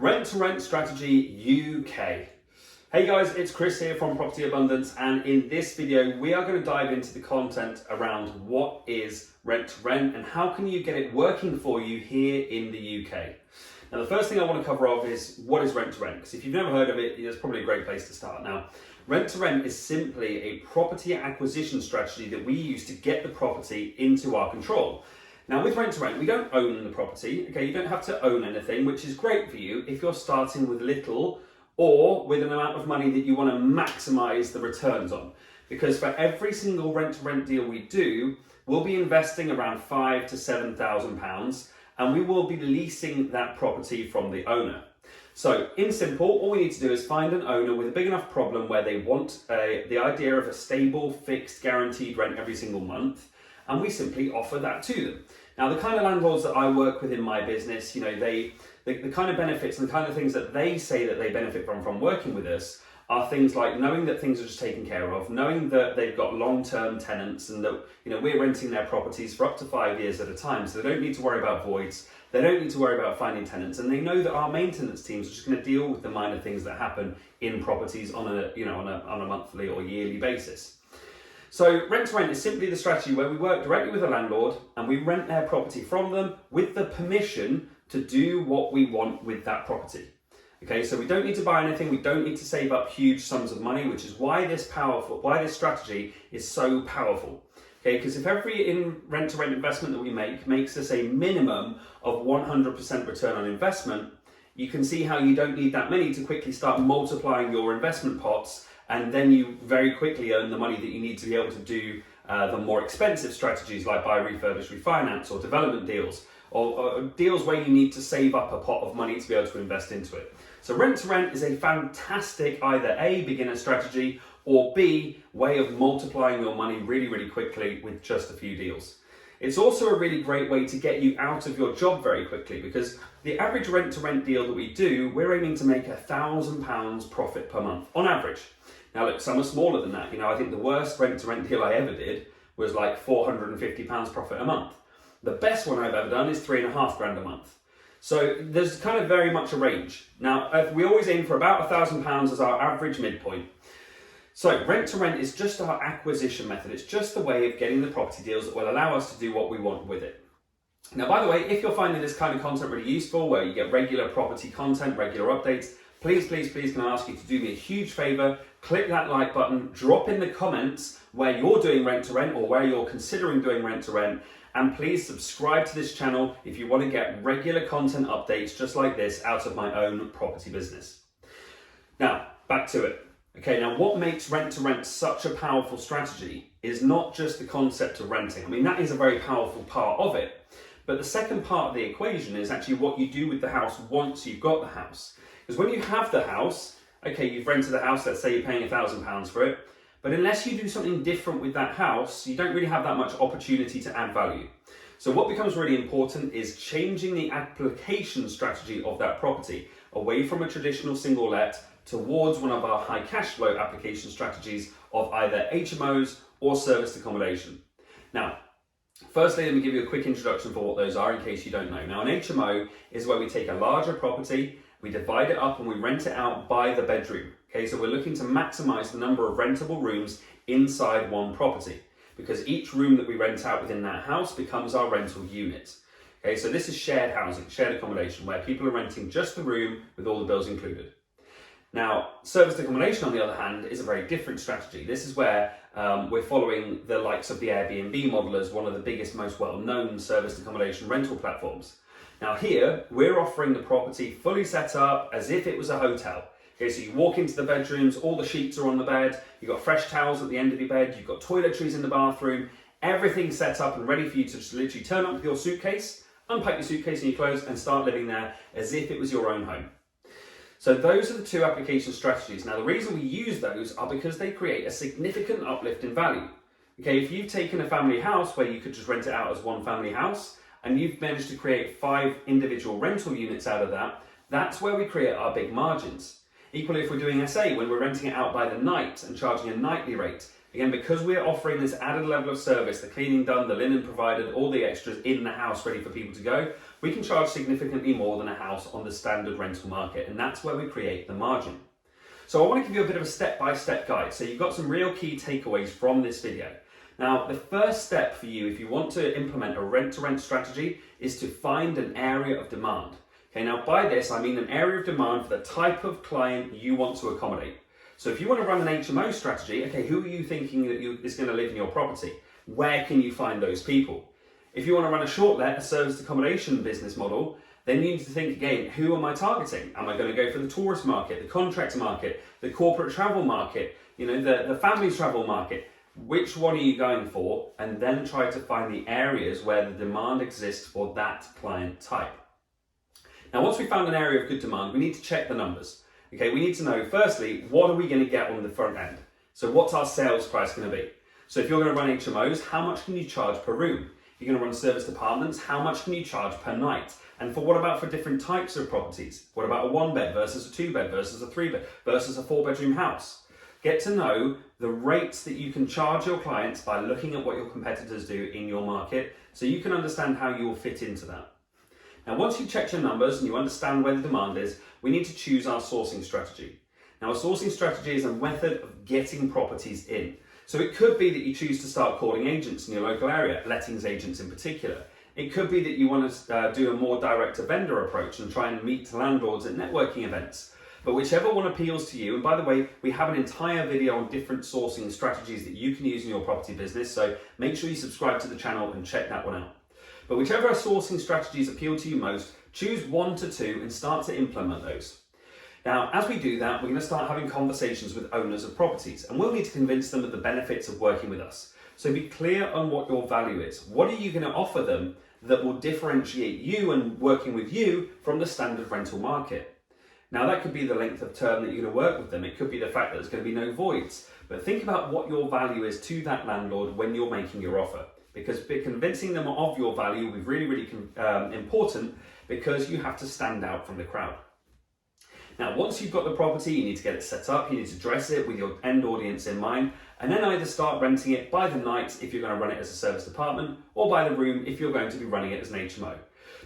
Rent to Rent Strategy UK. Hey guys, it's Chris here from Property Abundance, and in this video we are going to dive into the content around what is rent to rent and how can you get it working for you here in the UK. Now the first thing I want to cover off is what is rent to rent, because if you've never heard of it, it's probably a great place to start. Now, rent to rent is simply a property acquisition strategy that we use to get the property into our control. Now with rent to rent, we don't own the property, okay? You don't have to own anything, which is great for you if you're starting with little or with an amount of money that you want to maximize the returns on. Because for every single rent to rent deal we do, we'll be investing around £5,000 to £7,000 and we will be leasing that property from the owner. So in simple, all we need to do is find an owner with a big enough problem where they want the idea of a stable, fixed, guaranteed rent every single month, and we simply offer that to them. Now, the kind of landlords that I work with in my business, you know, the kind of benefits and the kind of things that they say that they benefit from working with us are things like knowing that things are just taken care of, knowing that they've got long-term tenants and that, you know, we're renting their properties for up to 5 years at a time, so they don't need to worry about voids, they don't need to worry about finding tenants, and they know that our maintenance teams are just going to deal with the minor things that happen in properties on a monthly or yearly basis. So rent to rent is simply the strategy where we work directly with a landlord and we rent their property from them with the permission to do what we want with that property. Okay, so we don't need to buy anything, we don't need to save up huge sums of money, which is why this strategy is so powerful. Okay, because if every rent to rent investment that we make makes us a minimum of 100% return on investment, you can see how you don't need that many to quickly start multiplying your investment pots, and then you very quickly earn the money that you need to be able to do the more expensive strategies like buy, refurbish, refinance, or development deals, or deals where you need to save up a pot of money to be able to invest into it. So rent to rent is a fantastic either A, beginner strategy, or B, way of multiplying your money really, really quickly with just a few deals. It's also a really great way to get you out of your job very quickly, because the average rent to rent deal that we do, we're aiming to make £1,000 profit per month on average. Now look, some are smaller than that. You know, I think the worst rent to rent deal I ever did was like £450 profit a month. The best one I've ever done is £3,500 a month. So there's kind of very much a range. Now, we always aim for about £1,000 as our average midpoint. So rent to rent is just our acquisition method. It's just the way of getting the property deals that will allow us to do what we want with it. Now, by the way, if you're finding this kind of content really useful, where you get regular property content, regular updates, please can I ask you to do me a huge favor, click that like button, drop in the comments where you're doing rent to rent or where you're considering doing rent to rent, and please subscribe to this channel if you want to get regular content updates just like this out of my own property business. Now, back to it. Okay, now what makes rent to rent such a powerful strategy is not just the concept of renting. I mean, that is a very powerful part of it. But the second part of the equation is actually what you do with the house once you've got the house. Because when you have the house, okay, you've rented the house, let's say you're paying £1,000 for it, but unless you do something different with that house, you don't really have that much opportunity to add value. So what becomes really important is changing the application strategy of that property away from a traditional single let towards one of our high cash flow application strategies of either HMOs or serviced accommodation. Now, firstly, let me give you a quick introduction for what those are in case you don't know. Now, an HMO is where we take a larger property, we divide it up and we rent it out by the bedroom. Okay, so we're looking to maximize the number of rentable rooms inside one property, because each room that we rent out within that house becomes our rental unit. Okay, so this is shared housing, shared accommodation, where people are renting just the room with all the bills included. Now, serviced accommodation, on the other hand, is a very different strategy. This is where we're following the likes of the Airbnb model as one of the biggest, most well-known serviced accommodation rental platforms. Now here, we're offering the property fully set up as if it was a hotel. Okay, so you walk into the bedrooms, all the sheets are on the bed, you've got fresh towels at the end of your bed, you've got toiletries in the bathroom, everything's set up and ready for you to just literally turn up with your suitcase, unpack your suitcase and your clothes and start living there as if it was your own home. So those are the two application strategies. Now the reason we use those are because they create a significant uplift in value. Okay, if you've taken a family house where you could just rent it out as one family house, and you've managed to create 5 individual rental units out of that, that's where we create our big margins. Equally, if we're doing SA, when we're renting it out by the night and charging a nightly rate, Again, because we're offering this added level of service, the cleaning done, the linen provided, all the extras in the house ready for people to go, we can charge significantly more than a house on the standard rental market, and that's where we create the margin. So I want to give you a bit of a step-by-step guide, so you've got some real key takeaways from this video. Now, the first step for you, if you want to implement a rent-to-rent strategy, is to find an area of demand. Okay, now by this, I mean an area of demand for the type of client you want to accommodate. So if you want to run an HMO strategy, okay, who are you thinking that is going to live in your property? Where can you find those people? If you want to run a short-let, a serviced accommodation business model, then you need to think again, who am I targeting? Am I going to go for the tourist market, the contractor market, the corporate travel market, the family travel market? Which one are you going for? And then try to find the areas where the demand exists for that client type. Now, once we've found an area of good demand, we need to check the numbers. Okay, we need to know, firstly, what are we going to get on the front end? So what's our sales price going to be? So if you're going to run HMOs, how much can you charge per room? If you're going to run serviced apartments, how much can you charge per night? And what about for different types of properties? What about a 1-bed versus a 2-bed versus a 3-bed versus a 4-bedroom house? Get to know the rates that you can charge your clients by looking at what your competitors do in your market, so you can understand how you will fit into that. Now, once you've checked your numbers and you understand where the demand is, we need to choose our sourcing strategy. Now, a sourcing strategy is a method of getting properties in. So it could be that you choose to start calling agents in your local area, lettings agents in particular. It could be that you want to do a more direct-to-vendor approach and try and meet landlords at networking events. But whichever one appeals to you, and by the way, we have an entire video on different sourcing strategies that you can use in your property business, so make sure you subscribe to the channel and check that one out. But whichever sourcing strategies appeal to you most, choose 1 to 2 and start to implement those. Now, as we do that, we're going to start having conversations with owners of properties, and we'll need to convince them of the benefits of working with us. So be clear on what your value is. What are you going to offer them that will differentiate you and working with you from the standard rental market? Now, that could be the length of term that you're going to work with them. It could be the fact that there's going to be no voids. But think about what your value is to that landlord when you're making your offer. Because convincing them of your value will be really, really important, because you have to stand out from the crowd. Now, once you've got the property, you need to get it set up, you need to dress it with your end audience in mind, and then either start renting it by the night if you're going to run it as a serviced apartment, or by the room if you're going to be running it as an HMO.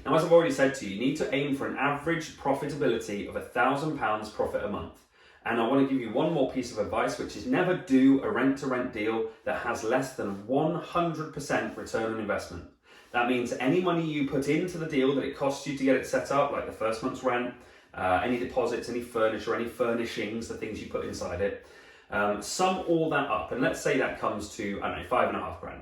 Now, as I've already said to you, you need to aim for an average profitability of £1,000 profit a month. And I want to give you one more piece of advice, which is never do a rent-to-rent deal that has less than 100% return on investment. That means any money you put into the deal that it costs you to get it set up, like the first month's rent, any deposits, any furniture, any furnishings, the things you put inside it, sum all that up. And let's say that comes to, I don't know, £5,500.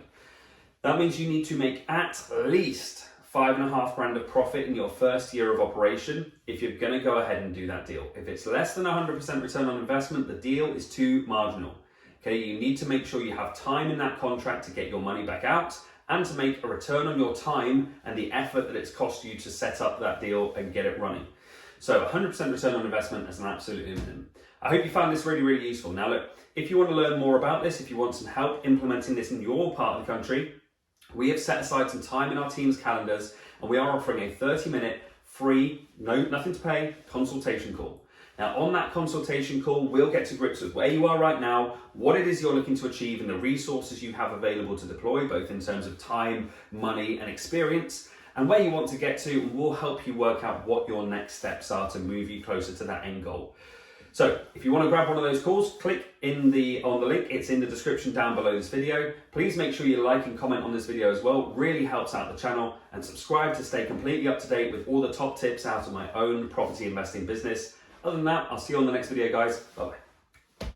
That means you need to make at least £5,500 of profit in your first year of operation if you're going to go ahead and do that deal. If it's less than 100% return on investment, the deal is too marginal. Okay, you need to make sure you have time in that contract to get your money back out and to make a return on your time and the effort that it's cost you to set up that deal and get it running. So 100% return on investment is an absolute minimum. I hope you found this really, really useful. Now look, if you want to learn more about this, if you want some help implementing this in your part of the country, we have set aside some time in our team's calendars, and we are offering a 30-minute free, nothing to pay, consultation call. Now, on that consultation call, we'll get to grips with where you are right now, what it is you're looking to achieve, and the resources you have available to deploy, both in terms of time, money, and experience, and where you want to get to, and we'll help you work out what your next steps are to move you closer to that end goal. So if you want to grab one of those calls, click on the link. It's in the description down below this video. Please make sure you like and comment on this video as well. It really helps out the channel, and subscribe to stay completely up to date with all the top tips out of my own property investing business. Other than that, I'll see you on the next video, guys. Bye-bye.